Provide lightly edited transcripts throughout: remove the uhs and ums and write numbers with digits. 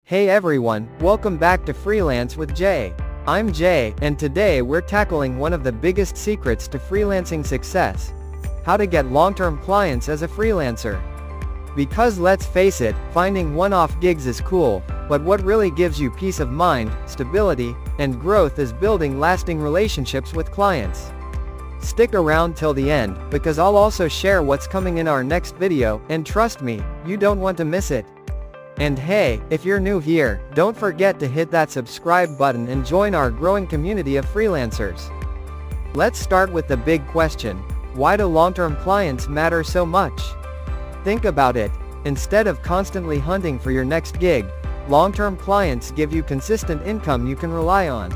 Hey everyone, welcome back to Freelance with Jay. I'm Jay, and today we're tackling one of the biggest secrets to freelancing success: how to get long-term clients as a freelancer. Because let's face it, finding one-off gigs is cool, but what really gives you peace of mind, stability, and growth is building lasting relationships with clients. Stick around till the end, because I'll also share what's coming in our next video, and trust me, you don't want to miss it. And hey, if you're new here, don't forget to hit that subscribe button and join our growing community of freelancers. Let's start with the big question: why do long-term clients matter so much? Think about it. Instead of constantly hunting for your next gig, long-term clients give you consistent income you can rely on.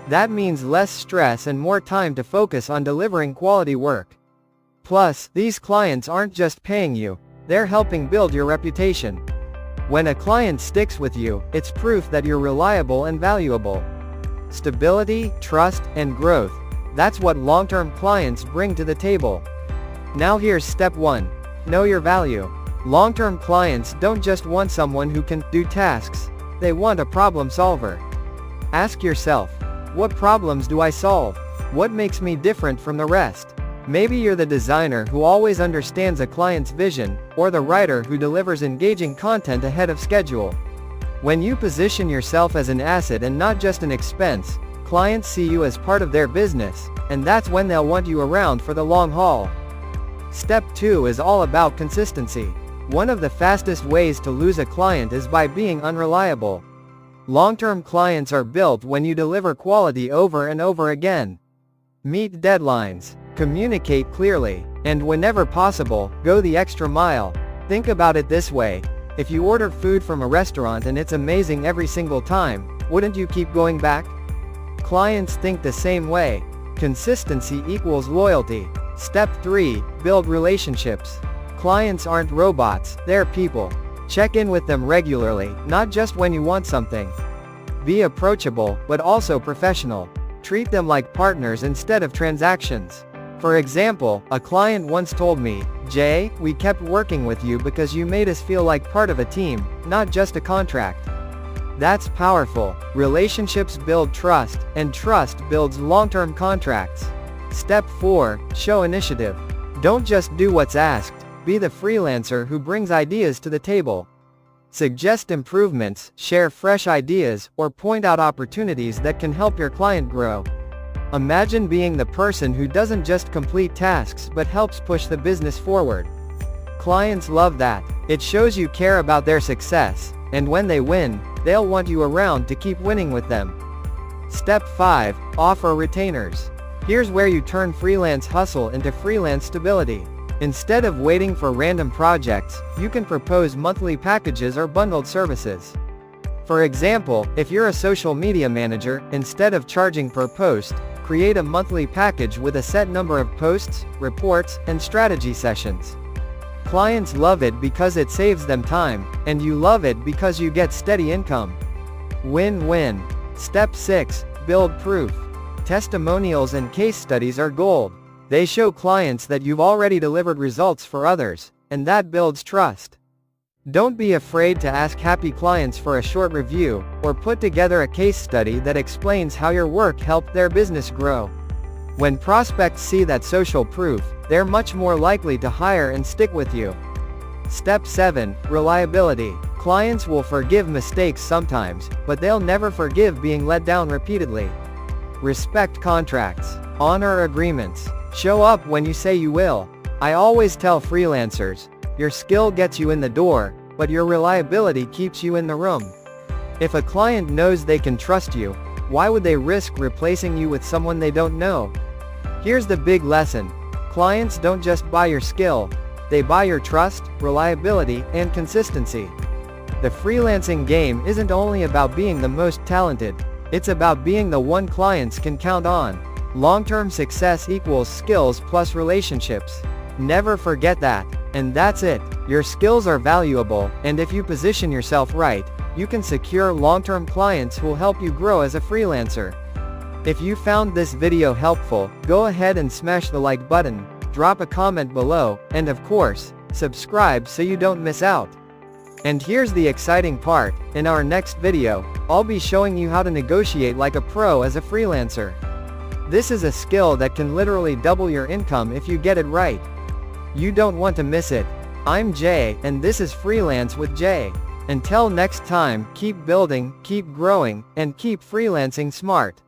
That means less stress and more time to focus on delivering quality work. Plus, these clients aren't just paying you, they're helping build your reputation. When a client sticks with you, it's proof that you're reliable and valuable. Stability, trust, and growth. That's what long-term clients bring to the table. Now here's step 1. Know your value. Long-term clients don't just want someone who can do tasks. They want a problem solver. Ask yourself, what problems do I solve? What makes me different from the rest? Maybe you're the designer who always understands a client's vision, or the writer who delivers engaging content ahead of schedule. When you position yourself as an asset and not just an expense, clients see you as part of their business, and that's when they'll want you around for the long haul. Step 2 is all about consistency. One of the fastest ways to lose a client is by being unreliable. Long-term clients are built when you deliver quality over and over again. Meet deadlines. Communicate clearly, and whenever possible, go the extra mile. Think about it this way: if you order food from a restaurant and it's amazing every single time, wouldn't you keep going back? Clients think the same way. Consistency equals loyalty. Step 3, build relationships. Clients aren't robots, they're people. Check in with them regularly, not just when you want something. Be approachable, but also professional. Treat them like partners instead of transactions. For example, a client once told me, "Jay, we kept working with you because you made us feel like part of a team, not just a contract." That's powerful. Relationships build trust, and trust builds long-term contracts. Step 4, show initiative. Don't just do what's asked, be the freelancer who brings ideas to the table. Suggest improvements, share fresh ideas, or point out opportunities that can help your client grow. Imagine being the person who doesn't just complete tasks but helps push the business forward. Clients love that. It shows you care about their success, and when they win, they'll want you around to keep winning with them. Step 5, offer retainers. Here's where you turn freelance hustle into freelance stability. Instead of waiting for random projects, you can propose monthly packages or bundled services. For example, if you're a social media manager, instead of charging per post, create a monthly package with a set number of posts, reports, and strategy sessions. Clients love it because it saves them time, and you love it because you get steady income. Win-win. Step 6, build proof. Testimonials and case studies are gold. They show clients that you've already delivered results for others, and that builds trust. Don't be afraid to ask happy clients for a short review, or put together a case study that explains how your work helped their business grow. When prospects see that social proof, they're much more likely to hire and stick with you. Step 7, reliability. Clients will forgive mistakes sometimes, but they'll never forgive being let down repeatedly. Respect contracts. Honor agreements. Show up when you say you will. I always tell freelancers, your skill gets you in the door, but your reliability keeps you in the room. If a client knows they can trust you, why would they risk replacing you with someone they don't know? Here's the big lesson: clients don't just buy your skill, they buy your trust, reliability, and consistency. The freelancing game isn't only about being the most talented, it's about being the one clients can count on. Long-term success equals skills plus relationships. Never forget that. And that's it. Your skills are valuable, and if you position yourself right, you can secure long-term clients who'll help you grow as a freelancer. If you found this video helpful, go ahead and smash the like button, drop a comment below, and of course, subscribe so you don't miss out. And here's the exciting part, in our next video, I'll be showing you how to negotiate like a pro as a freelancer. This is a skill that can literally double your income if you get it right. You don't want to miss it. I'm Jay, and this is Freelance with Jay. Until next time, keep building, keep growing, and keep freelancing smart.